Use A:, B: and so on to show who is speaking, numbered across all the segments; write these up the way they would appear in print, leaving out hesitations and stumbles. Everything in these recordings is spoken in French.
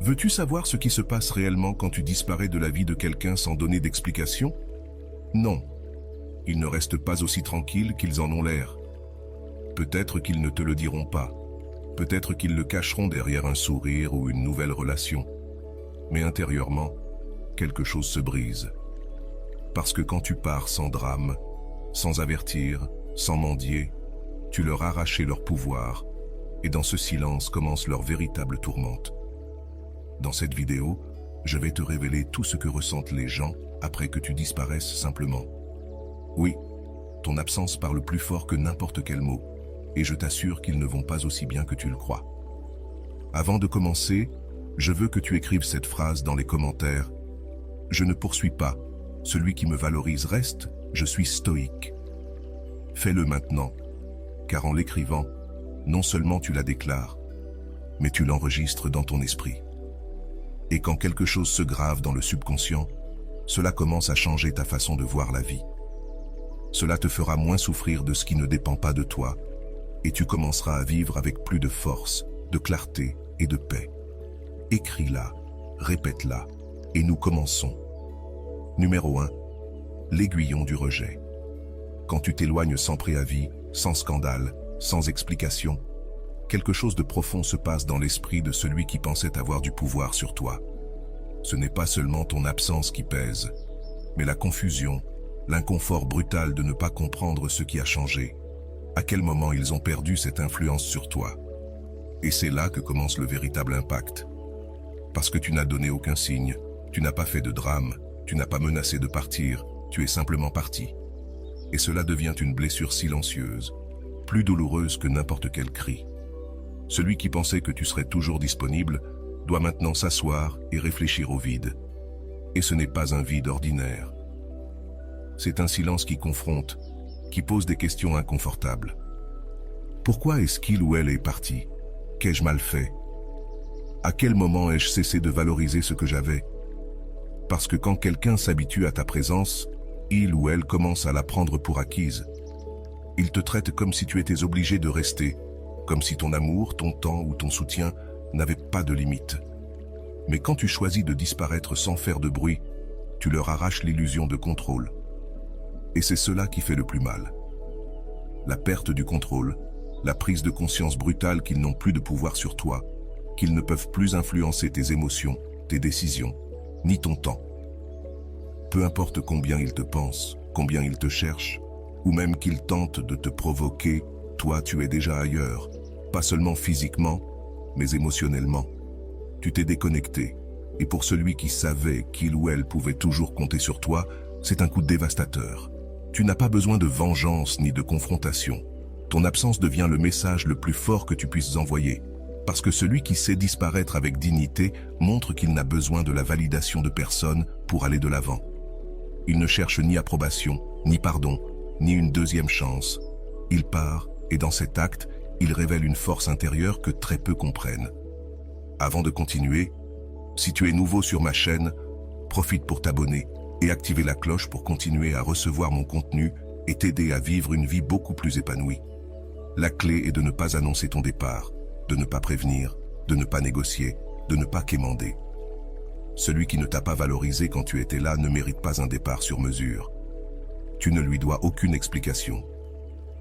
A: Veux-tu savoir ce qui se passe réellement quand tu disparais de la vie de quelqu'un sans donner d'explication? Non. Ils ne restent pas aussi tranquilles qu'ils en ont l'air. Peut-être qu'ils ne te le diront pas. Peut-être qu'ils le cacheront derrière un sourire ou une nouvelle relation. Mais intérieurement, quelque chose se brise. Parce que quand tu pars sans drame, sans avertir, sans mendier, tu leur arraches leur pouvoir, et dans ce silence commence leur véritable tourmente. Dans cette vidéo, je vais te révéler tout ce que ressentent les gens après que tu disparaisses simplement. Oui, ton absence parle plus fort que n'importe quel mot, et je t'assure qu'ils ne vont pas aussi bien que tu le crois. Avant de commencer, je veux que tu écrives cette phrase dans les commentaires. Je ne poursuis pas. Celui qui me valorise reste, je suis stoïque. Fais-le maintenant, car en l'écrivant, non seulement tu la déclares, mais tu l'enregistres dans ton esprit. Et quand quelque chose se grave dans le subconscient, cela commence à changer ta façon de voir la vie. Cela te fera moins souffrir de ce qui ne dépend pas de toi, et tu commenceras à vivre avec plus de force, de clarté et de paix. Écris-la, répète-la, et nous commençons. Numéro 1. L'aiguillon du rejet. Quand tu t'éloignes sans préavis, sans scandale, sans explication, quelque chose de profond se passe dans l'esprit de celui qui pensait avoir du pouvoir sur toi. Ce n'est pas seulement ton absence qui pèse, mais la confusion, l'inconfort brutal de ne pas comprendre ce qui a changé. À quel moment ils ont perdu cette influence sur toi? Et c'est là que commence le véritable impact. Parce que tu n'as donné aucun signe, tu n'as pas fait de drame, tu n'as pas menacé de partir, tu es simplement parti. Et cela devient une blessure silencieuse, plus douloureuse que n'importe quel cri. Celui qui pensait que tu serais toujours disponible doit maintenant s'asseoir et réfléchir au vide. Et ce n'est pas un vide ordinaire. C'est un silence qui confronte, qui pose des questions inconfortables. Pourquoi est-ce qu'il ou elle est parti? Qu'ai-je mal fait? À quel moment ai-je cessé de valoriser ce que j'avais? Parce que quand quelqu'un s'habitue à ta présence, il ou elle commence à la prendre pour acquise. Il te traite comme si tu étais obligé de rester, comme si ton amour, ton temps ou ton soutien n'avaient pas de limite. Mais quand tu choisis de disparaître sans faire de bruit, tu leur arraches l'illusion de contrôle. Et c'est cela qui fait le plus mal. La perte du contrôle, la prise de conscience brutale qu'ils n'ont plus de pouvoir sur toi, qu'ils ne peuvent plus influencer tes émotions, tes décisions, ni ton temps. Peu importe combien ils te pensent, combien ils te cherchent, ou même qu'ils tentent de te provoquer, toi tu es déjà ailleurs, pas seulement physiquement, mais émotionnellement. Tu t'es déconnecté, et pour celui qui savait qu'il ou elle pouvait toujours compter sur toi, c'est un coup dévastateur. Tu n'as pas besoin de vengeance ni de confrontation. Ton absence devient le message le plus fort que tu puisses envoyer. Parce que celui qui sait disparaître avec dignité montre qu'il n'a besoin de la validation de personne pour aller de l'avant. Il ne cherche ni approbation, ni pardon, ni une deuxième chance. Il part, et dans cet acte, il révèle une force intérieure que très peu comprennent. Avant de continuer, si tu es nouveau sur ma chaîne, profite pour t'abonner et activer la cloche pour continuer à recevoir mon contenu et t'aider à vivre une vie beaucoup plus épanouie. La clé est de ne pas annoncer ton départ, de ne pas prévenir, de ne pas négocier, de ne pas quémander. Celui qui ne t'a pas valorisé quand tu étais là ne mérite pas un départ sur mesure. Tu ne lui dois aucune explication.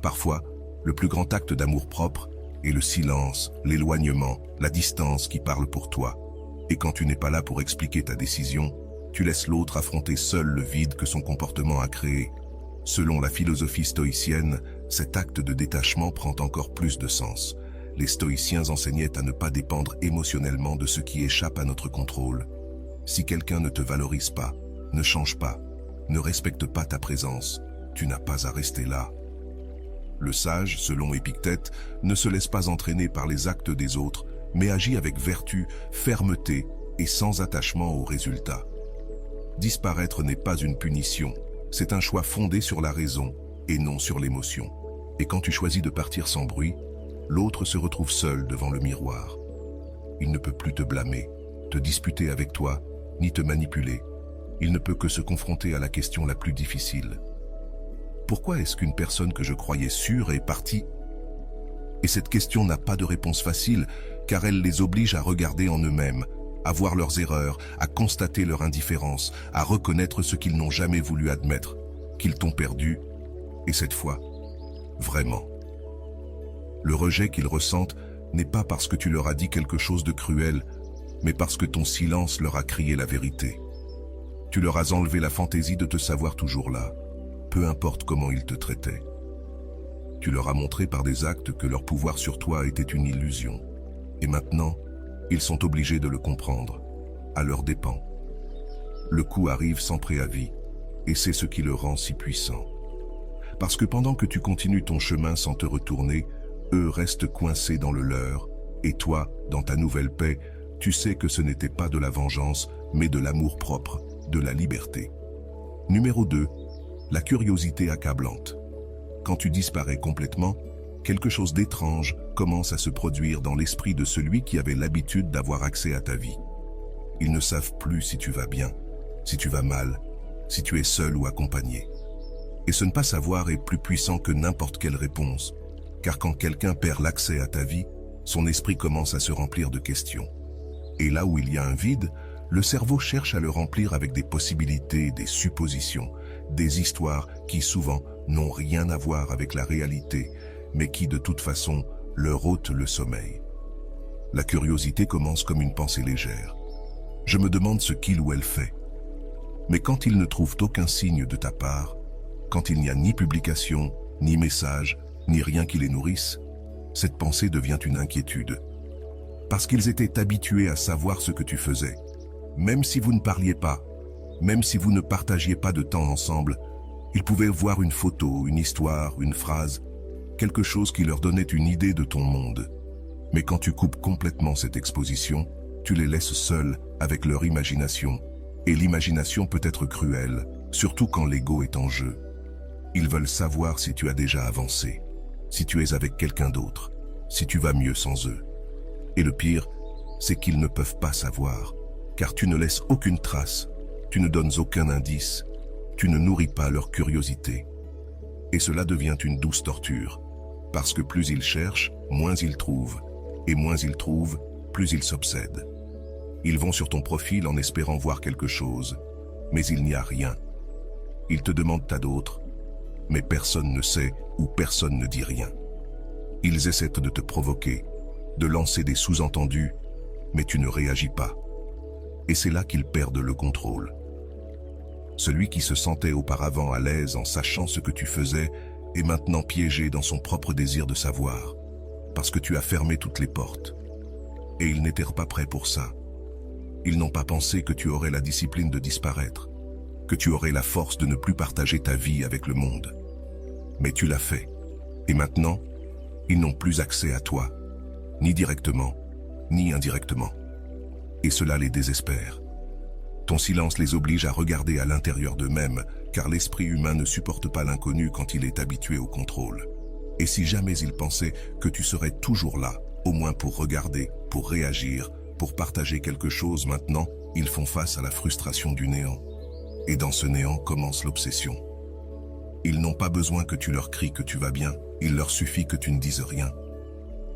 A: Parfois, le plus grand acte d'amour-propre est le silence, l'éloignement, la distance qui parlent pour toi. Et quand tu n'es pas là pour expliquer ta décision, tu laisses l'autre affronter seul le vide que son comportement a créé. Selon la philosophie stoïcienne, cet acte de détachement prend encore plus de sens. Les stoïciens enseignaient à ne pas dépendre émotionnellement de ce qui échappe à notre contrôle. Si quelqu'un ne te valorise pas, ne change pas, ne respecte pas ta présence, tu n'as pas à rester là. Le sage, selon Épictète, ne se laisse pas entraîner par les actes des autres, mais agit avec vertu, fermeté et sans attachement aux résultats. Disparaître n'est pas une punition, c'est un choix fondé sur la raison et non sur l'émotion. Et quand tu choisis de partir sans bruit, l'autre se retrouve seul devant le miroir. Il ne peut plus te blâmer, te disputer avec toi, ni te manipuler. Il ne peut que se confronter à la question la plus difficile. Pourquoi est-ce qu'une personne que je croyais sûre est partie? Et cette question n'a pas de réponse facile, car elle les oblige à regarder en eux-mêmes, à voir leurs erreurs, à constater leur indifférence, à reconnaître ce qu'ils n'ont jamais voulu admettre, qu'ils t'ont perdu, et cette fois, vraiment. Le rejet qu'ils ressentent n'est pas parce que tu leur as dit quelque chose de cruel, mais parce que ton silence leur a crié la vérité. Tu leur as enlevé la fantaisie de te savoir toujours là, peu importe comment ils te traitaient. Tu leur as montré par des actes que leur pouvoir sur toi était une illusion. Et maintenant, ils sont obligés de le comprendre, à leurs dépens. Le coup arrive sans préavis, et c'est ce qui le rend si puissant. Parce que pendant que tu continues ton chemin sans te retourner, eux restent coincés dans le leur, et toi, dans ta nouvelle paix, tu sais que ce n'était pas de la vengeance, mais de l'amour-propre, de la liberté. Numéro 2, la curiosité accablante. Quand tu disparais complètement, quelque chose d'étrange commence à se produire dans l'esprit de celui qui avait l'habitude d'avoir accès à ta vie. Ils ne savent plus si tu vas bien, si tu vas mal, si tu es seul ou accompagné. Et ce ne pas savoir est plus puissant que n'importe quelle réponse, car quand quelqu'un perd l'accès à ta vie, son esprit commence à se remplir de questions. Et là où il y a un vide, le cerveau cherche à le remplir avec des possibilités, des suppositions, des histoires qui souvent n'ont rien à voir avec la réalité, mais qui de toute façon leur ôtent le sommeil. La curiosité commence comme une pensée légère. Je me demande ce qu'il ou elle fait. Mais quand ils ne trouvent aucun signe de ta part, quand il n'y a ni publication, ni message, ni rien qui les nourrisse, cette pensée devient une inquiétude. Parce qu'ils étaient habitués à savoir ce que tu faisais. Même si vous ne parliez pas, même si vous ne partagiez pas de temps ensemble, ils pouvaient voir une photo, une histoire, une phrase, quelque chose qui leur donnait une idée de ton monde. Mais quand tu coupes complètement cette exposition, tu les laisses seuls avec leur imagination. Et l'imagination peut être cruelle, surtout quand l'ego est en jeu. Ils veulent savoir si tu as déjà avancé, si tu es avec quelqu'un d'autre, si tu vas mieux sans eux. Et le pire, c'est qu'ils ne peuvent pas savoir, car tu ne laisses aucune trace, tu ne donnes aucun indice, tu ne nourris pas leur curiosité. Et cela devient une douce torture, parce que plus ils cherchent, moins ils trouvent, et moins ils trouvent, plus ils s'obsèdent. Ils vont sur ton profil en espérant voir quelque chose, mais il n'y a rien. Ils te demandent à d'autres, mais personne ne sait ou personne ne dit rien. Ils essaient de te provoquer, de lancer des sous-entendus, mais tu ne réagis pas. Et c'est là qu'ils perdent le contrôle. Celui qui se sentait auparavant à l'aise en sachant ce que tu faisais est maintenant piégé dans son propre désir de savoir, parce que tu as fermé toutes les portes. Et ils n'étaient pas prêts pour ça. Ils n'ont pas pensé que tu aurais la discipline de disparaître, que tu aurais la force de ne plus partager ta vie avec le monde. Mais tu l'as fait. Et maintenant, ils n'ont plus accès à toi, ni directement, ni indirectement. Et cela les désespère. Ton silence les oblige à regarder à l'intérieur d'eux-mêmes, car l'esprit humain ne supporte pas l'inconnu quand il est habitué au contrôle. Et si jamais ils pensaient que tu serais toujours là, au moins pour regarder, pour réagir, pour partager quelque chose maintenant, ils font face à la frustration du néant. Et dans ce néant commence l'obsession. Ils n'ont pas besoin que tu leur cries que tu vas bien, il leur suffit que tu ne dises rien.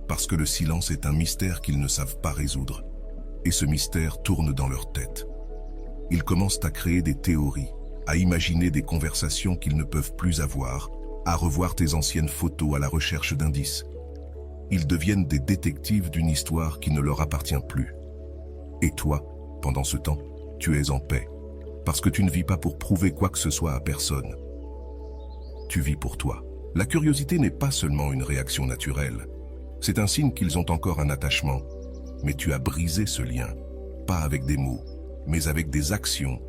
A: Parce que le silence est un mystère qu'ils ne savent pas résoudre. Et ce mystère tourne dans leur tête. Ils commencent à créer des théories, à imaginer des conversations qu'ils ne peuvent plus avoir, à revoir tes anciennes photos à la recherche d'indices. Ils deviennent des détectives d'une histoire qui ne leur appartient plus. Et toi, pendant ce temps, tu es en paix, parce que tu ne vis pas pour prouver quoi que ce soit à personne. Tu vis pour toi. La curiosité n'est pas seulement une réaction naturelle. C'est un signe qu'ils ont encore un attachement. Mais tu as brisé ce lien, pas avec des mots, mais avec des actions,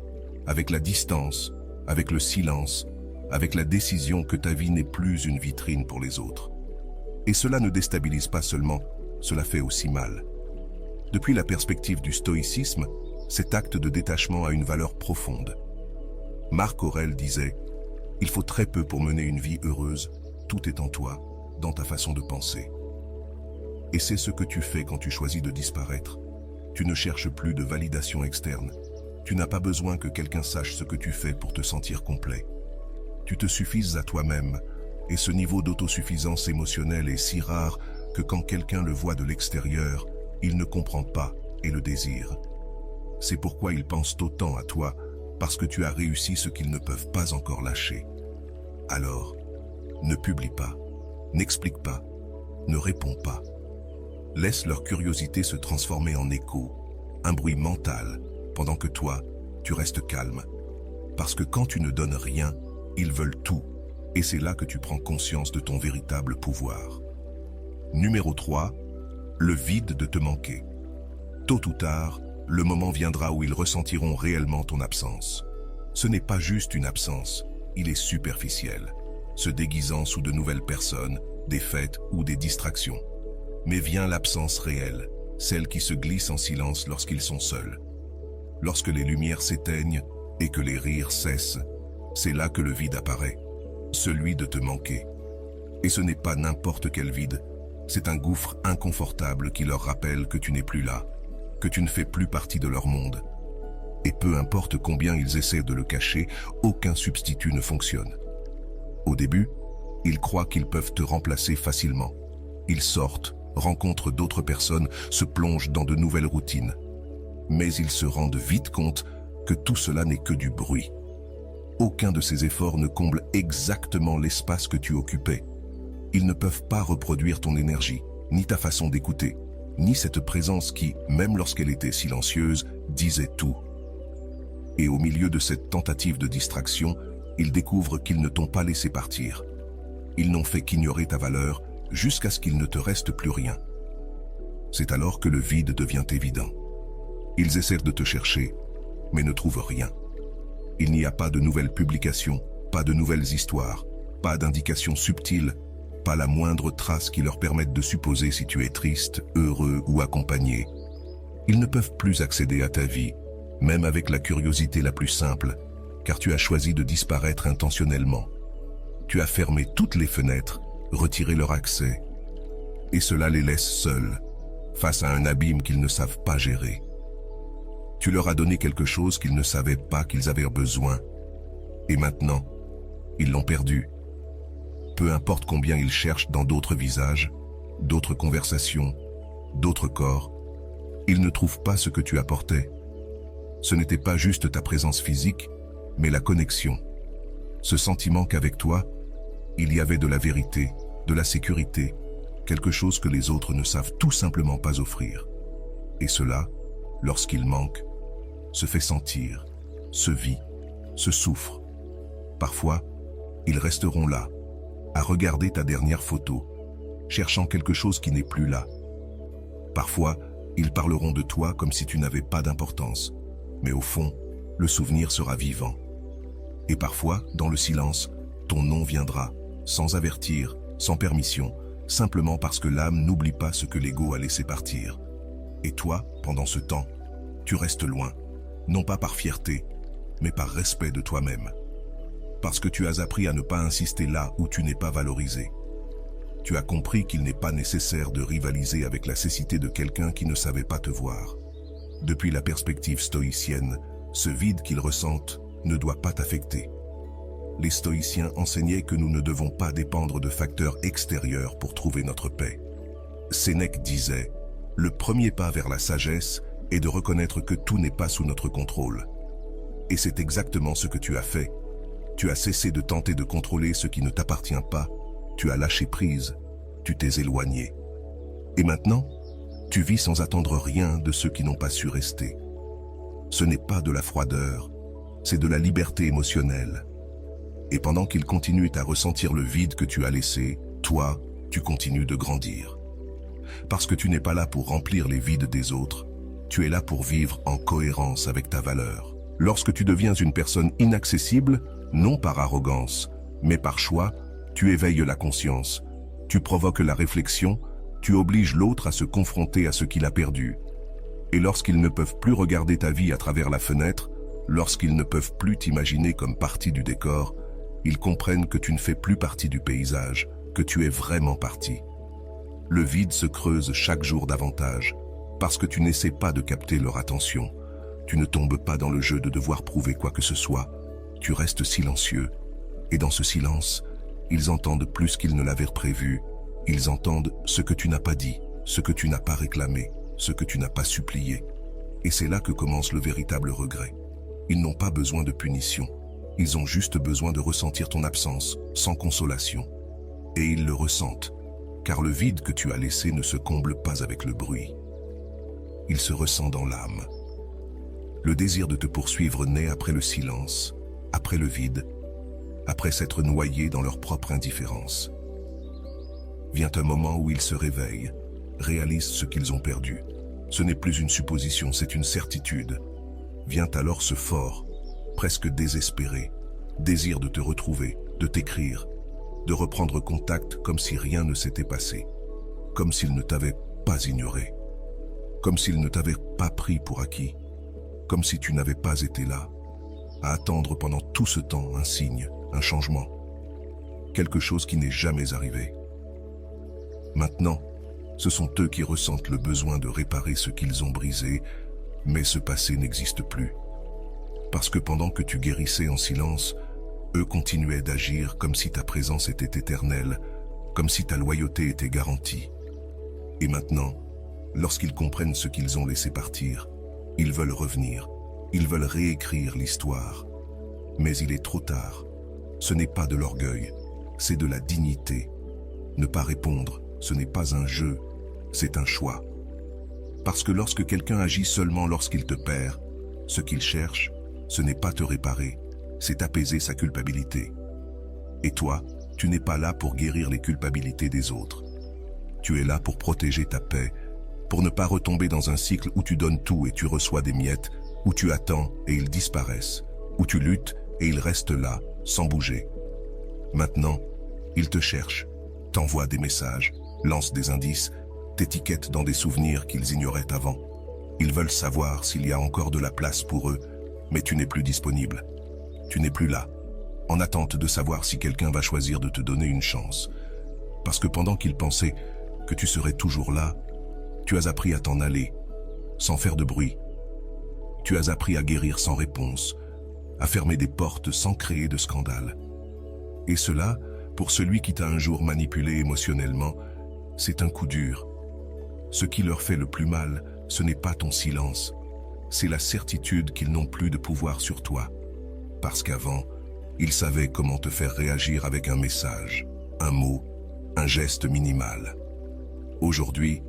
A: avec la distance, avec le silence, avec la décision que ta vie n'est plus une vitrine pour les autres. Et cela ne déstabilise pas seulement, cela fait aussi mal. Depuis la perspective du stoïcisme, cet acte de détachement a une valeur profonde. Marc Aurèle disait « Il faut très peu pour mener une vie heureuse, tout est en toi, dans ta façon de penser. » Et c'est ce que tu fais quand tu choisis de disparaître. Tu ne cherches plus de validation externe. Tu n'as pas besoin que quelqu'un sache ce que tu fais pour te sentir complet. Tu te suffises à toi-même, et ce niveau d'autosuffisance émotionnelle est si rare que quand quelqu'un le voit de l'extérieur, il ne comprend pas et le désire. C'est pourquoi ils pensent autant à toi, parce que tu as réussi ce qu'ils ne peuvent pas encore lâcher. Alors, ne publie pas, n'explique pas, ne réponds pas. Laisse leur curiosité se transformer en écho, un bruit mental, pendant que toi, tu restes calme. Parce que quand tu ne donnes rien, ils veulent tout, et c'est là que tu prends conscience de ton véritable pouvoir. Numéro 3, le vide de te manquer. Tôt ou tard, le moment viendra où ils ressentiront réellement ton absence. Ce n'est pas juste une absence, il est superficiel, se déguisant sous de nouvelles personnes, des fêtes ou des distractions. Mais vient l'absence réelle, celle qui se glisse en silence lorsqu'ils sont seuls. Lorsque les lumières s'éteignent et que les rires cessent, c'est là que le vide apparaît, celui de te manquer. Et ce n'est pas n'importe quel vide, c'est un gouffre inconfortable qui leur rappelle que tu n'es plus là, que tu ne fais plus partie de leur monde. Et peu importe combien ils essaient de le cacher, aucun substitut ne fonctionne. Au début, ils croient qu'ils peuvent te remplacer facilement. Ils sortent, rencontrent d'autres personnes, se plongent dans de nouvelles routines. Mais ils se rendent vite compte que tout cela n'est que du bruit. Aucun de ces efforts ne comble exactement l'espace que tu occupais. Ils ne peuvent pas reproduire ton énergie, ni ta façon d'écouter, ni cette présence qui, même lorsqu'elle était silencieuse, disait tout. Et au milieu de cette tentative de distraction, ils découvrent qu'ils ne t'ont pas laissé partir. Ils n'ont fait qu'ignorer ta valeur jusqu'à ce qu'il ne te reste plus rien. C'est alors que le vide devient évident. Ils essaient de te chercher, mais ne trouvent rien. Il n'y a pas de nouvelles publications, pas de nouvelles histoires, pas d'indications subtiles, pas la moindre trace qui leur permette de supposer si tu es triste, heureux ou accompagné. Ils ne peuvent plus accéder à ta vie, même avec la curiosité la plus simple, car tu as choisi de disparaître intentionnellement. Tu as fermé toutes les fenêtres, retiré leur accès, et cela les laisse seuls, face à un abîme qu'ils ne savent pas gérer. Tu leur as donné quelque chose qu'ils ne savaient pas qu'ils avaient besoin, et maintenant, ils l'ont perdu. Peu importe combien ils cherchent dans d'autres visages, d'autres conversations, d'autres corps, ils ne trouvent pas ce que tu apportais. Ce n'était pas juste ta présence physique, mais la connexion. Ce sentiment qu'avec toi, il y avait de la vérité, de la sécurité, quelque chose que les autres ne savent tout simplement pas offrir. Et cela, lorsqu'il manque, se fait sentir, se vit, se souffre. Parfois, ils resteront là, à regarder ta dernière photo, cherchant quelque chose qui n'est plus là. Parfois, ils parleront de toi comme si tu n'avais pas d'importance, mais au fond, le souvenir sera vivant. Et parfois, dans le silence, ton nom viendra, sans avertir, sans permission, simplement parce que l'âme n'oublie pas ce que l'ego a laissé partir. Et toi, pendant ce temps, tu restes loin, non pas par fierté, mais par respect de toi-même. Parce que tu as appris à ne pas insister là où tu n'es pas valorisé. Tu as compris qu'il n'est pas nécessaire de rivaliser avec la cécité de quelqu'un qui ne savait pas te voir. Depuis la perspective stoïcienne, ce vide qu'ils ressentent ne doit pas t'affecter. Les stoïciens enseignaient que nous ne devons pas dépendre de facteurs extérieurs pour trouver notre paix. Sénèque disait « Le premier pas vers la sagesse est de reconnaître que tout n'est pas sous notre contrôle. » Et c'est exactement ce que tu as fait. Tu as cessé de tenter de contrôler ce qui ne t'appartient pas. Tu as lâché prise. Tu t'es éloigné. Et maintenant, tu vis sans attendre rien de ceux qui n'ont pas su rester. Ce n'est pas de la froideur, c'est de la liberté émotionnelle. Et pendant qu'ils continuent à ressentir le vide que tu as laissé, toi, tu continues de grandir. Parce que tu n'es pas là pour remplir les vides des autres, tu es là pour vivre en cohérence avec ta valeur. Lorsque tu deviens une personne inaccessible, non par arrogance, mais par choix, tu éveilles la conscience, tu provoques la réflexion, tu obliges l'autre à se confronter à ce qu'il a perdu. Et lorsqu'ils ne peuvent plus regarder ta vie à travers la fenêtre, lorsqu'ils ne peuvent plus t'imaginer comme partie du décor, ils comprennent que tu ne fais plus partie du paysage, que tu es vraiment parti. Le vide se creuse chaque jour davantage, parce que tu n'essaies pas de capter leur attention. Tu ne tombes pas dans le jeu de devoir prouver quoi que ce soit. Tu restes silencieux. Et dans ce silence, ils entendent plus qu'ils ne l'avaient prévu. Ils entendent ce que tu n'as pas dit, ce que tu n'as pas réclamé, ce que tu n'as pas supplié. Et c'est là que commence le véritable regret. Ils n'ont pas besoin de punition. Ils ont juste besoin de ressentir ton absence, sans consolation. Et ils le ressentent, car le vide que tu as laissé ne se comble pas avec le bruit. Il se ressent dans l'âme. Le désir de te poursuivre naît après le silence, après le vide, après s'être noyés dans leur propre indifférence. Vient un moment où ils se réveillent, réalisent ce qu'ils ont perdu. Ce n'est plus une supposition, c'est une certitude. Vient alors ce fort, presque désespéré, désir de te retrouver, de t'écrire, de reprendre contact comme si rien ne s'était passé, comme s'ils ne t'avaient pas ignoré, comme s'ils ne t'avaient pas pris pour acquis, comme si tu n'avais pas été là, à attendre pendant tout ce temps un signe, un changement, quelque chose qui n'est jamais arrivé. Maintenant, ce sont eux qui ressentent le besoin de réparer ce qu'ils ont brisé, mais ce passé n'existe plus. Parce que pendant que tu guérissais en silence, eux continuaient d'agir comme si ta présence était éternelle, comme si ta loyauté était garantie. Et maintenant, lorsqu'ils comprennent ce qu'ils ont laissé partir, ils veulent revenir, ils veulent réécrire l'histoire. Mais il est trop tard. Ce n'est pas de l'orgueil, c'est de la dignité. Ne pas répondre, ce n'est pas un jeu, c'est un choix. Parce que lorsque quelqu'un agit seulement lorsqu'il te perd, ce qu'il cherche, ce n'est pas te réparer, c'est apaiser sa culpabilité. Et toi, tu n'es pas là pour guérir les culpabilités des autres. Tu es là pour protéger ta paix, pour ne pas retomber dans un cycle où tu donnes tout et tu reçois des miettes, où tu attends et ils disparaissent, où tu luttes et ils restent là, sans bouger. Maintenant, ils te cherchent, t'envoient des messages, lancent des indices, t'étiquettent dans des souvenirs qu'ils ignoraient avant. Ils veulent savoir s'il y a encore de la place pour eux, mais tu n'es plus disponible. Tu n'es plus là, en attente de savoir si quelqu'un va choisir de te donner une chance. Parce que pendant qu'ils pensaient que tu serais toujours là, tu as appris à t'en aller, sans faire de bruit. Tu as appris à guérir sans réponse, à fermer des portes sans créer de scandale. Et cela, pour celui qui t'a un jour manipulé émotionnellement, c'est un coup dur. Ce qui leur fait le plus mal, ce n'est pas ton silence, c'est la certitude qu'ils n'ont plus de pouvoir sur toi. Parce qu'avant, ils savaient comment te faire réagir avec un message, un mot, un geste minimal. Aujourd'hui,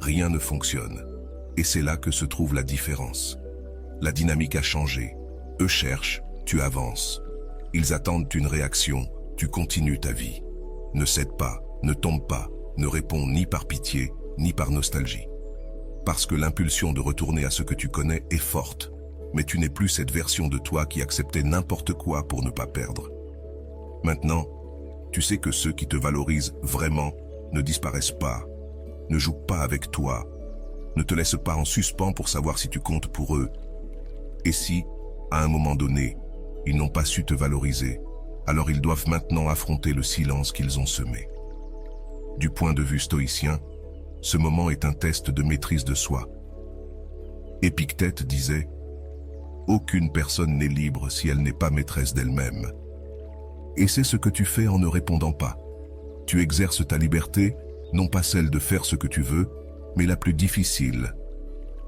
A: rien ne fonctionne. Et c'est là que se trouve la différence. La dynamique a changé. Eux cherchent, tu avances. Ils attendent une réaction, tu continues ta vie. Ne cède pas, ne tombe pas, ne réponds ni par pitié, ni par nostalgie. Parce que l'impulsion de retourner à ce que tu connais est forte, mais tu n'es plus cette version de toi qui acceptait n'importe quoi pour ne pas perdre. Maintenant, tu sais que ceux qui te valorisent vraiment ne disparaissent pas, ne jouent pas avec toi, ne te laissent pas en suspens pour savoir si tu comptes pour eux. Et si, à un moment donné, ils n'ont pas su te valoriser, alors ils doivent maintenant affronter le silence qu'ils ont semé. Du point de vue stoïcien, ce moment est un test de maîtrise de soi. Épictète disait « Aucune personne n'est libre si elle n'est pas maîtresse d'elle-même. » Et c'est ce que tu fais en ne répondant pas. Tu exerces ta liberté, non pas celle de faire ce que tu veux, mais la plus difficile.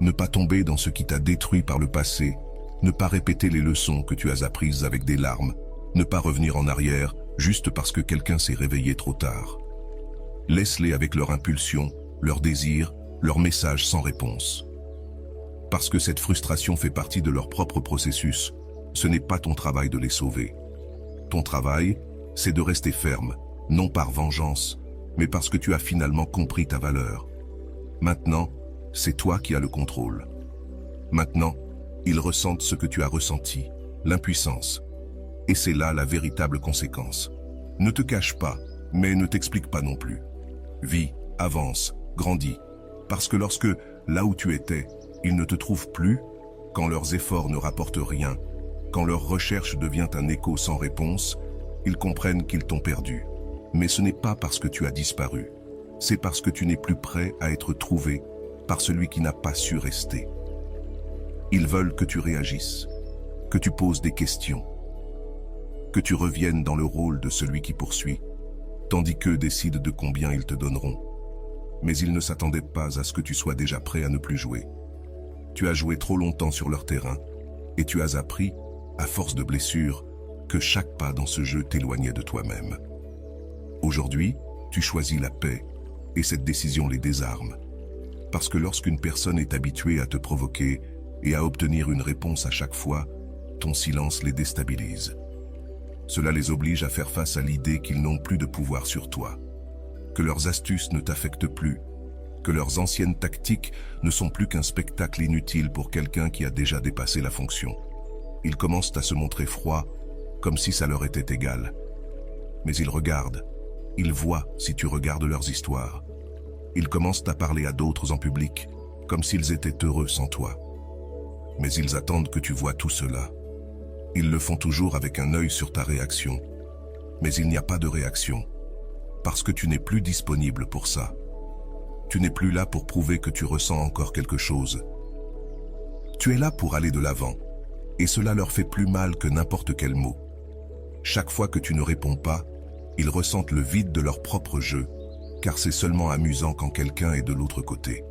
A: Ne pas tomber dans ce qui t'a détruit par le passé, ne pas répéter les leçons que tu as apprises avec des larmes, ne pas revenir en arrière juste parce que quelqu'un s'est réveillé trop tard. Laisse-les avec leur impulsion, leurs désirs, leurs messages sans réponse. Parce que cette frustration fait partie de leur propre processus, ce n'est pas ton travail de les sauver. Ton travail, c'est de rester ferme, non par vengeance, mais parce que tu as finalement compris ta valeur. Maintenant, c'est toi qui as le contrôle. Maintenant, ils ressentent ce que tu as ressenti, l'impuissance. Et c'est là la véritable conséquence. Ne te cache pas, mais ne t'explique pas non plus. Vis, avance, grandis. Parce que lorsque, là où tu étais, ils ne te trouvent plus, quand leurs efforts ne rapportent rien, quand leur recherche devient un écho sans réponse, ils comprennent qu'ils t'ont perdu. Mais ce n'est pas parce que tu as disparu. C'est parce que tu n'es plus prêt à être trouvé par celui qui n'a pas su rester. Ils veulent que tu réagisses, que tu poses des questions, que tu reviennes dans le rôle de celui qui poursuit, tandis qu'eux décident de combien ils te donneront. Mais ils ne s'attendaient pas à ce que tu sois déjà prêt à ne plus jouer. Tu as joué trop longtemps sur leur terrain et tu as appris, à force de blessures, que chaque pas dans ce jeu t'éloignait de toi-même. Aujourd'hui, tu choisis la paix et cette décision les désarme. Parce que lorsqu'une personne est habituée à te provoquer et à obtenir une réponse à chaque fois, ton silence les déstabilise. Cela les oblige à faire face à l'idée qu'ils n'ont plus de pouvoir sur toi, que leurs astuces ne t'affectent plus, que leurs anciennes tactiques ne sont plus qu'un spectacle inutile pour quelqu'un qui a déjà dépassé la fonction. Ils commencent à se montrer froids, comme si ça leur était égal. Mais ils regardent, ils voient si tu regardes leurs histoires. Ils commencent à parler à d'autres en public, comme s'ils étaient heureux sans toi. Mais ils attendent que tu vois tout cela. Ils le font toujours avec un œil sur ta réaction. Mais il n'y a pas de réaction, parce que tu n'es plus disponible pour ça. Tu n'es plus là pour prouver que tu ressens encore quelque chose. Tu es là pour aller de l'avant, et cela leur fait plus mal que n'importe quel mot. Chaque fois que tu ne réponds pas, ils ressentent le vide de leur propre jeu, car c'est seulement amusant quand quelqu'un est de l'autre côté.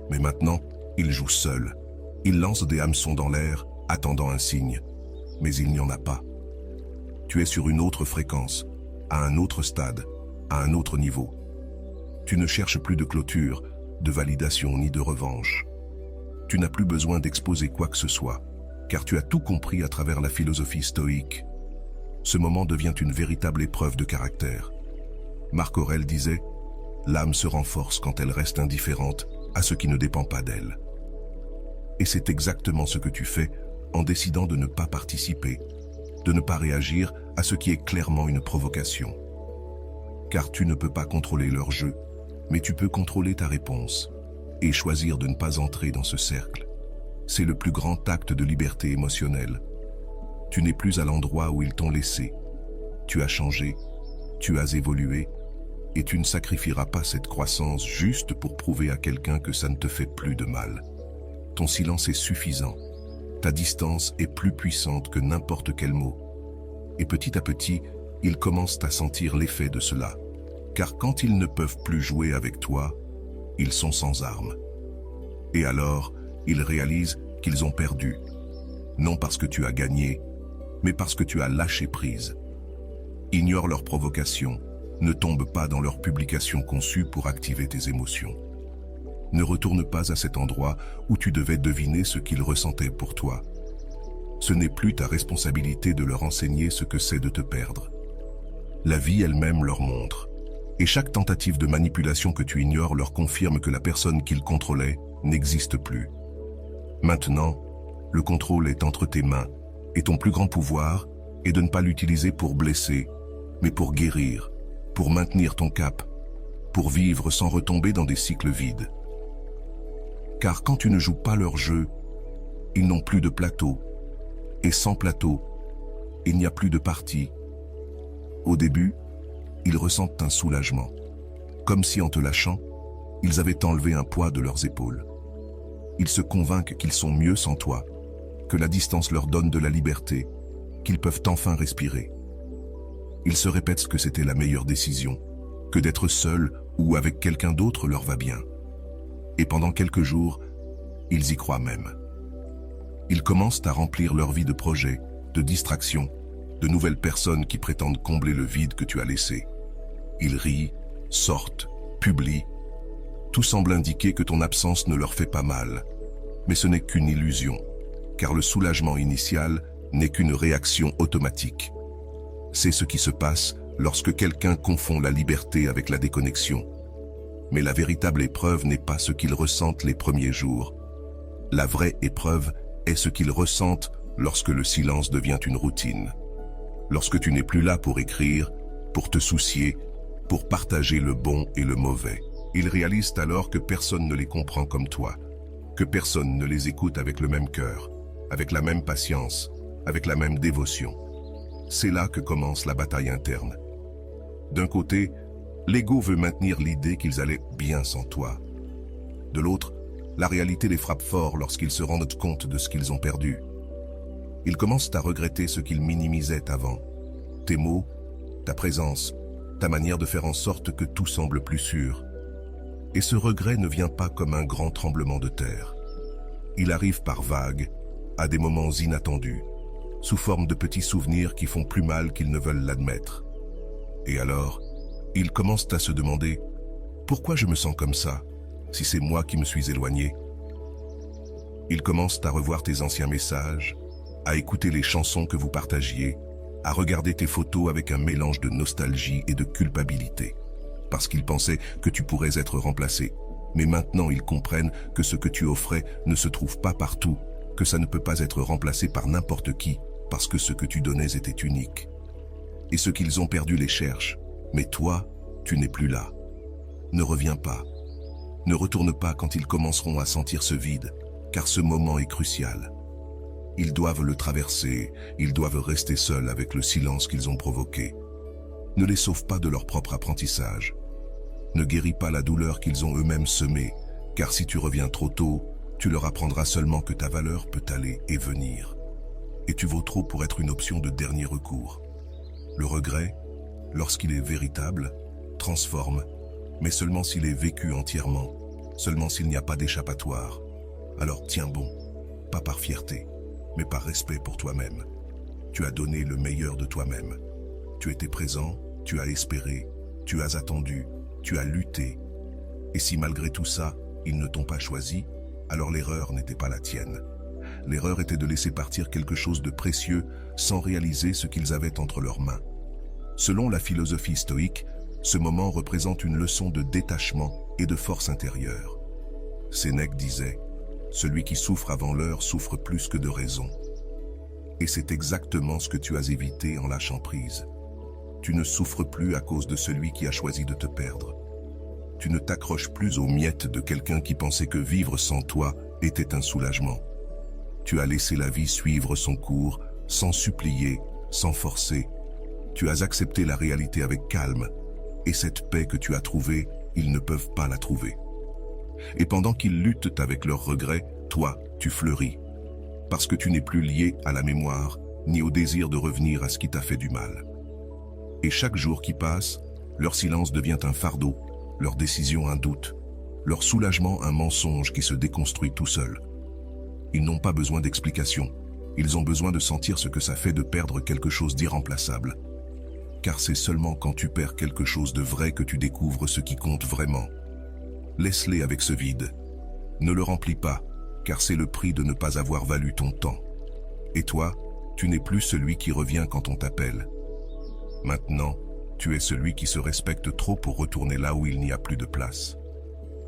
A: Mais maintenant, ils jouent seuls. Ils lancent des hameçons dans l'air, attendant un signe. Mais il n'y en a pas. Tu es sur une autre fréquence, à un autre stade, à un autre niveau. Tu ne cherches plus de clôture, de validation ni de revanche. Tu n'as plus besoin d'exposer quoi que ce soit, car tu as tout compris à travers la philosophie stoïque. Ce moment devient une véritable épreuve de caractère. Marc Aurèle disait « L'âme se renforce quand elle reste indifférente à ce qui ne dépend pas d'elle. » Et c'est exactement ce que tu fais en décidant de ne pas participer, de ne pas réagir à ce qui est clairement une provocation. Car tu ne peux pas contrôler leur jeu, mais tu peux contrôler ta réponse et choisir de ne pas entrer dans ce cercle. C'est le plus grand acte de liberté émotionnelle. Tu n'es plus à l'endroit où ils t'ont laissé. Tu as changé, tu as évolué, et tu ne sacrifieras pas cette croissance juste pour prouver à quelqu'un que ça ne te fait plus de mal. Ton silence est suffisant. Ta distance est plus puissante que n'importe quel mot. Et petit à petit, ils commencent à sentir l'effet de cela. Car quand ils ne peuvent plus jouer avec toi, ils sont sans armes. Et alors, ils réalisent qu'ils ont perdu. Non parce que tu as gagné, mais parce que tu as lâché prise. Ignore leurs provocations, ne tombe pas dans leurs publications conçues pour activer tes émotions. Ne retourne pas à cet endroit où tu devais deviner ce qu'ils ressentaient pour toi. Ce n'est plus ta responsabilité de leur enseigner ce que c'est de te perdre. La vie elle-même leur montre. Et chaque tentative de manipulation que tu ignores leur confirme que la personne qu'ils contrôlaient n'existe plus. Maintenant, le contrôle est entre tes mains, et ton plus grand pouvoir est de ne pas l'utiliser pour blesser, mais pour guérir, pour maintenir ton cap, pour vivre sans retomber dans des cycles vides. Car quand tu ne joues pas leur jeu, ils n'ont plus de plateau, et sans plateau, il n'y a plus de partie. Au début, ils ressentent un soulagement, comme si en te lâchant, ils avaient enlevé un poids de leurs épaules. Ils se convainquent qu'ils sont mieux sans toi, que la distance leur donne de la liberté, qu'ils peuvent enfin respirer. Ils se répètent que c'était la meilleure décision, que d'être seul ou avec quelqu'un d'autre leur va bien. Et pendant quelques jours, ils y croient même. Ils commencent à remplir leur vie de projets, de distractions, de nouvelles personnes qui prétendent combler le vide que tu as laissé. Ils rient, sortent, publient. Tout semble indiquer que ton absence ne leur fait pas mal. Mais ce n'est qu'une illusion, car le soulagement initial n'est qu'une réaction automatique. C'est ce qui se passe lorsque quelqu'un confond la liberté avec la déconnexion. Mais la véritable épreuve n'est pas ce qu'ils ressentent les premiers jours. La vraie épreuve est ce qu'ils ressentent lorsque le silence devient une routine. Lorsque tu n'es plus là pour écrire, pour te soucier, pour partager le bon et le mauvais. Ils réalisent alors que personne ne les comprend comme toi, que personne ne les écoute avec le même cœur, avec la même patience, avec la même dévotion. C'est là que commence la bataille interne. D'un côté, l'ego veut maintenir l'idée qu'ils allaient bien sans toi. De l'autre, la réalité les frappe fort lorsqu'ils se rendent compte de ce qu'ils ont perdu. Ils commencent à regretter ce qu'ils minimisaient avant. Tes mots, ta présence, ta manière de faire en sorte que tout semble plus sûr. Et ce regret ne vient pas comme un grand tremblement de terre. Il arrive par vagues, à des moments inattendus, sous forme de petits souvenirs qui font plus mal qu'ils ne veulent l'admettre. Et alors, ils commencent à se demander « Pourquoi je me sens comme ça, si c'est moi qui me suis éloigné ?» Ils commencent à revoir tes anciens messages, à écouter les chansons que vous partagiez, à regarder tes photos avec un mélange de nostalgie et de culpabilité, parce qu'ils pensaient que tu pourrais être remplacé. Mais maintenant, ils comprennent que ce que tu offrais ne se trouve pas partout, que ça ne peut pas être remplacé par n'importe qui, parce que ce que tu donnais était unique. Et ceux qu'ils ont perdu les cherchent, mais toi, tu n'es plus là. Ne reviens pas. Ne retourne pas quand ils commenceront à sentir ce vide, car ce moment est crucial. Ils doivent le traverser, ils doivent rester seuls avec le silence qu'ils ont provoqué. Ne les sauve pas de leur propre apprentissage. Ne guéris pas la douleur qu'ils ont eux-mêmes semée, car si tu reviens trop tôt, tu leur apprendras seulement que ta valeur peut aller et venir. Et tu vaux trop pour être une option de dernier recours. Le regret, lorsqu'il est véritable, transforme, mais seulement s'il est vécu entièrement, seulement s'il n'y a pas d'échappatoire. Alors tiens bon, pas par fierté, mais par respect pour toi-même. Tu as donné le meilleur de toi-même. Tu étais présent, tu as espéré, tu as attendu, tu as lutté. Et si malgré tout ça, ils ne t'ont pas choisi, alors l'erreur n'était pas la tienne. L'erreur était de laisser partir quelque chose de précieux sans réaliser ce qu'ils avaient entre leurs mains. Selon la philosophie stoïque, ce moment représente une leçon de détachement et de force intérieure. Sénèque disait « Celui qui souffre avant l'heure souffre plus que de raison ». Et c'est exactement ce que tu as évité en lâchant prise. Tu ne souffres plus à cause de celui qui a choisi de te perdre. Tu ne t'accroches plus aux miettes de quelqu'un qui pensait que vivre sans toi était un soulagement. Tu as laissé la vie suivre son cours, sans supplier, sans forcer. Tu as accepté la réalité avec calme, et cette paix que tu as trouvée, ils ne peuvent pas la trouver. Et pendant qu'ils luttent avec leurs regrets, toi, tu fleuris, parce que tu n'es plus lié à la mémoire, ni au désir de revenir à ce qui t'a fait du mal. Et chaque jour qui passe, leur silence devient un fardeau, leur décision un doute, leur soulagement un mensonge qui se déconstruit tout seul. Ils n'ont pas besoin d'explications, ils ont besoin de sentir ce que ça fait de perdre quelque chose d'irremplaçable. Car c'est seulement quand tu perds quelque chose de vrai que tu découvres ce qui compte vraiment. Laisse-les avec ce vide. Ne le remplis pas, car c'est le prix de ne pas avoir valu ton temps. Et toi, tu n'es plus celui qui revient quand on t'appelle. Maintenant, tu es celui qui se respecte trop pour retourner là où il n'y a plus de place.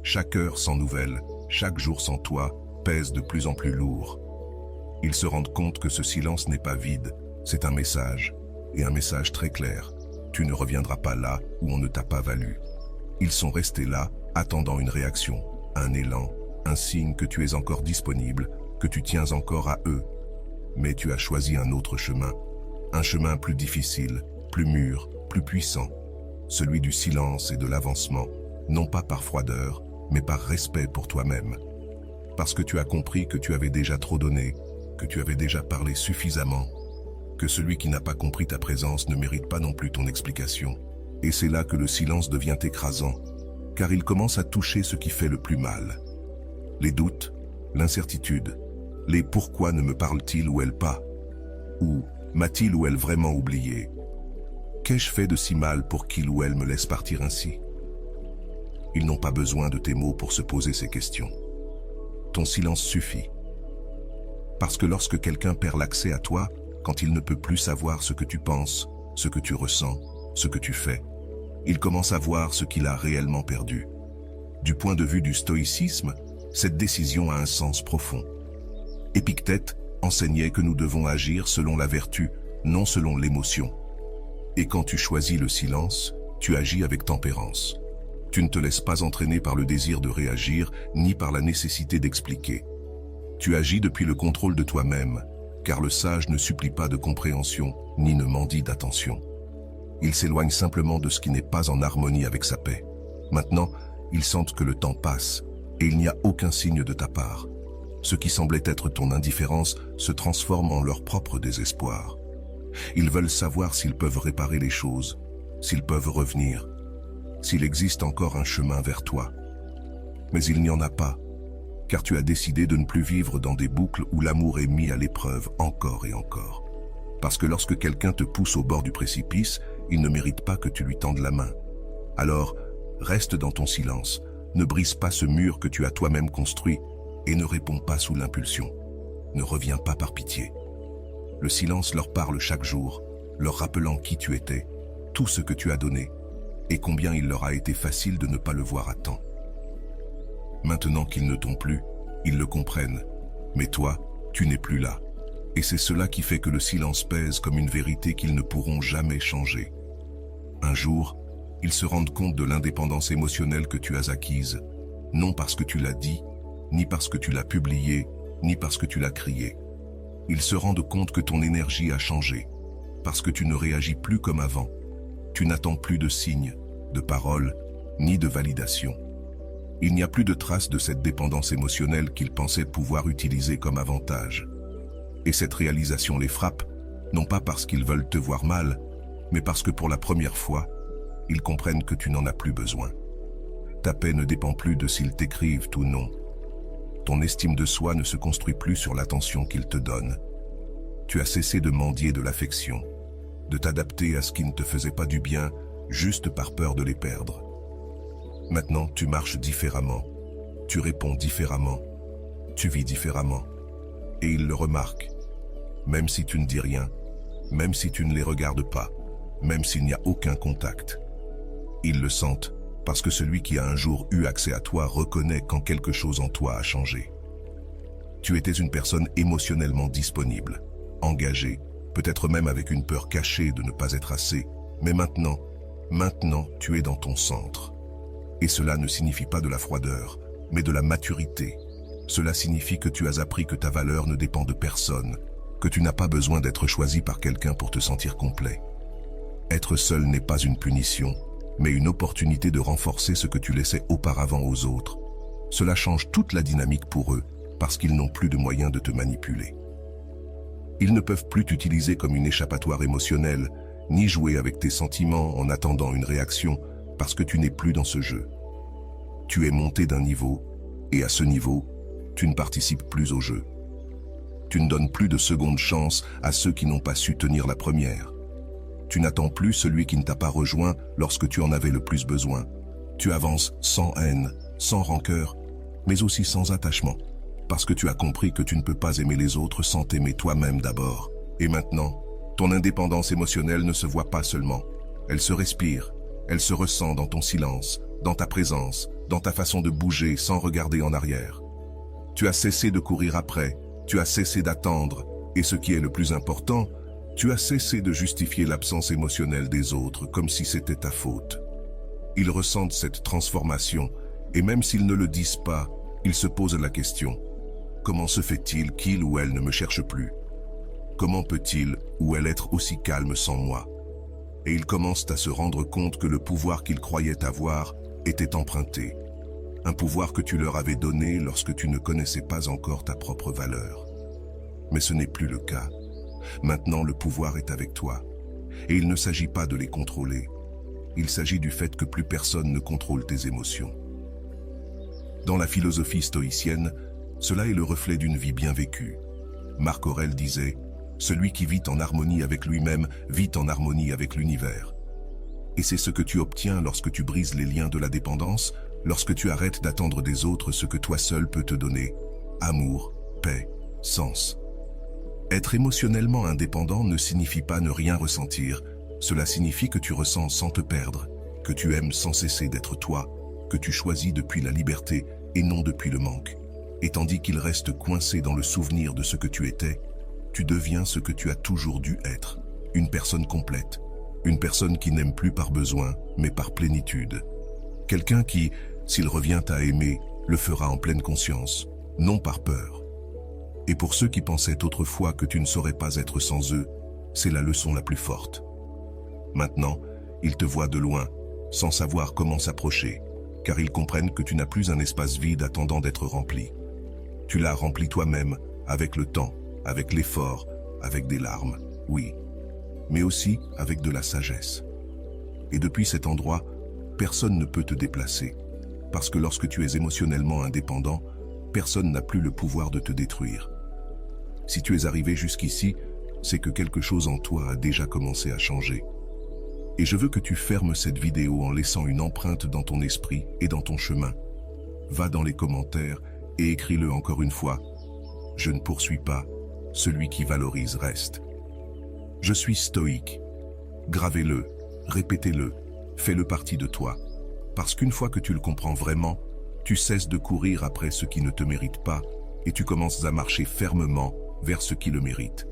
A: Chaque heure sans nouvelles, chaque jour sans toi, pèse de plus en plus lourd. Ils se rendent compte que ce silence n'est pas vide, c'est un message, et un message très clair. Tu ne reviendras pas là où on ne t'a pas valu. Ils sont restés là, attendant une réaction, un élan, un signe que tu es encore disponible, que tu tiens encore à eux. Mais tu as choisi un autre chemin, un chemin plus difficile, plus mûr, plus puissant, celui du silence et de l'avancement, non pas par froideur, mais par respect pour toi-même. Parce que tu as compris que tu avais déjà trop donné, que tu avais déjà parlé suffisamment, que celui qui n'a pas compris ta présence ne mérite pas non plus ton explication. Et c'est là que le silence devient écrasant, car il commence à toucher ce qui fait le plus mal. Les doutes, l'incertitude, les pourquoi ne me parle-t-il ou elle pas, ou m'a-t-il ou elle vraiment oublié? Qu'ai-je fait de si mal pour qu'il ou elle me laisse partir ainsi? Ils n'ont pas besoin de tes mots pour se poser ces questions. Ton silence suffit. Parce que lorsque quelqu'un perd l'accès à toi, quand il ne peut plus savoir ce que tu penses, ce que tu ressens, ce que tu fais, il commence à voir ce qu'il a réellement perdu. Du point de vue du stoïcisme, cette décision a un sens profond. Épictète enseignait que nous devons agir selon la vertu, non selon l'émotion. Et quand tu choisis le silence, tu agis avec tempérance. Tu ne te laisses pas entraîner par le désir de réagir, ni par la nécessité d'expliquer. Tu agis depuis le contrôle de toi-même, car le sage ne supplie pas de compréhension, ni ne mendie d'attention. Il s'éloigne simplement de ce qui n'est pas en harmonie avec sa paix. Maintenant, ils sentent que le temps passe, et il n'y a aucun signe de ta part. Ce qui semblait être ton indifférence se transforme en leur propre désespoir. Ils veulent savoir s'ils peuvent réparer les choses, s'ils peuvent revenir, s'il existe encore un chemin vers toi. Mais il n'y en a pas, car tu as décidé de ne plus vivre dans des boucles où l'amour est mis à l'épreuve encore et encore. Parce que lorsque quelqu'un te pousse au bord du précipice, il ne mérite pas que tu lui tendes la main. Alors, reste dans ton silence, ne brise pas ce mur que tu as toi-même construit et ne réponds pas sous l'impulsion. Ne reviens pas par pitié. Le silence leur parle chaque jour, leur rappelant qui tu étais, tout ce que tu as donné, et combien il leur a été facile de ne pas le voir à temps. Maintenant qu'ils ne t'ont plus, ils le comprennent, mais toi, tu n'es plus là. Et c'est cela qui fait que le silence pèse comme une vérité qu'ils ne pourront jamais changer. Un jour, ils se rendent compte de l'indépendance émotionnelle que tu as acquise, non parce que tu l'as dit, ni parce que tu l'as publié, ni parce que tu l'as crié. Ils se rendent compte que ton énergie a changé, parce que tu ne réagis plus comme avant. Tu n'attends plus de signes, de paroles, ni de validation. Il n'y a plus de traces de cette dépendance émotionnelle qu'ils pensaient pouvoir utiliser comme avantage. Et cette réalisation les frappe, non pas parce qu'ils veulent te voir mal, mais parce que pour la première fois, ils comprennent que tu n'en as plus besoin. Ta paix ne dépend plus de s'ils t'écrivent ou non. Ton estime de soi ne se construit plus sur l'attention qu'ils te donnent. Tu as cessé de mendier de l'affection, de t'adapter à ce qui ne te faisait pas du bien, juste par peur de les perdre. Maintenant, tu marches différemment, tu réponds différemment, tu vis différemment. Et ils le remarquent, même si tu ne dis rien, même si tu ne les regardes pas, même s'il n'y a aucun contact. Ils le sentent, parce que celui qui a un jour eu accès à toi reconnaît quand quelque chose en toi a changé. Tu étais une personne émotionnellement disponible, engagée, peut-être même avec une peur cachée de ne pas être assez, mais maintenant, tu es dans ton centre. Et cela ne signifie pas de la froideur, mais de la maturité. Cela signifie que tu as appris que ta valeur ne dépend de personne, que tu n'as pas besoin d'être choisi par quelqu'un pour te sentir complet. Être seul n'est pas une punition, mais une opportunité de renforcer ce que tu laissais auparavant aux autres. Cela change toute la dynamique pour eux, parce qu'ils n'ont plus de moyens de te manipuler. Ils ne peuvent plus t'utiliser comme une échappatoire émotionnelle, ni jouer avec tes sentiments en attendant une réaction, parce que tu n'es plus dans ce jeu. Tu es monté d'un niveau, et à ce niveau, tu ne participes plus au jeu. Tu ne donnes plus de seconde chance à ceux qui n'ont pas su tenir la première. Tu n'attends plus celui qui ne t'a pas rejoint lorsque tu en avais le plus besoin. Tu avances sans haine, sans rancœur, mais aussi sans attachement, parce que tu as compris que tu ne peux pas aimer les autres sans t'aimer toi-même d'abord. Et maintenant, ton indépendance émotionnelle ne se voit pas seulement. Elle se respire, elle se ressent dans ton silence, dans ta présence, dans ta façon de bouger sans regarder en arrière. Tu as cessé de courir après, tu as cessé d'attendre, et ce qui est le plus important, tu as cessé de justifier l'absence émotionnelle des autres comme si c'était ta faute. Ils ressentent cette transformation, et même s'ils ne le disent pas, ils se posent la question. Comment se fait-il qu'il ou elle ne me cherche plus? Comment peut-il ou elle être aussi calme sans moi? Et ils commencent à se rendre compte que le pouvoir qu'ils croyaient avoir était emprunté. Un pouvoir que tu leur avais donné lorsque tu ne connaissais pas encore ta propre valeur. Mais ce n'est plus le cas. Maintenant, le pouvoir est avec toi. Et il ne s'agit pas de les contrôler. Il s'agit du fait que plus personne ne contrôle tes émotions. Dans la philosophie stoïcienne, cela est le reflet d'une vie bien vécue. Marc Aurèle disait « Celui qui vit en harmonie avec lui-même vit en harmonie avec l'univers ». Et c'est ce que tu obtiens lorsque tu brises les liens de la dépendance, lorsque tu arrêtes d'attendre des autres ce que toi seul peux te donner. Amour, paix, sens. Être émotionnellement indépendant ne signifie pas ne rien ressentir. Cela signifie que tu ressens sans te perdre, que tu aimes sans cesser d'être toi, que tu choisis depuis la liberté et non depuis le manque. Et tandis qu'il reste coincé dans le souvenir de ce que tu étais, tu deviens ce que tu as toujours dû être, une personne complète, une personne qui n'aime plus par besoin, mais par plénitude. Quelqu'un qui, s'il revient à aimer, le fera en pleine conscience, non par peur. Et pour ceux qui pensaient autrefois que tu ne saurais pas être sans eux, c'est la leçon la plus forte. Maintenant, ils te voient de loin, sans savoir comment s'approcher, car ils comprennent que tu n'as plus un espace vide attendant d'être rempli. Tu l'as rempli toi-même, avec le temps, avec l'effort, avec des larmes, oui, mais aussi avec de la sagesse. Et depuis cet endroit, personne ne peut te déplacer, parce que lorsque tu es émotionnellement indépendant, personne n'a plus le pouvoir de te détruire. Si tu es arrivé jusqu'ici, c'est que quelque chose en toi a déjà commencé à changer. Et je veux que tu fermes cette vidéo en laissant une empreinte dans ton esprit et dans ton chemin. Va dans les commentaires et écris-le encore une fois. Je ne poursuis pas, celui qui valorise reste. Je suis stoïque. Gravez-le, répétez-le, fais-le partie de toi. Parce qu'une fois que tu le comprends vraiment, tu cesses de courir après ce qui ne te mérite pas et tu commences à marcher fermement vers ce qui le mérite.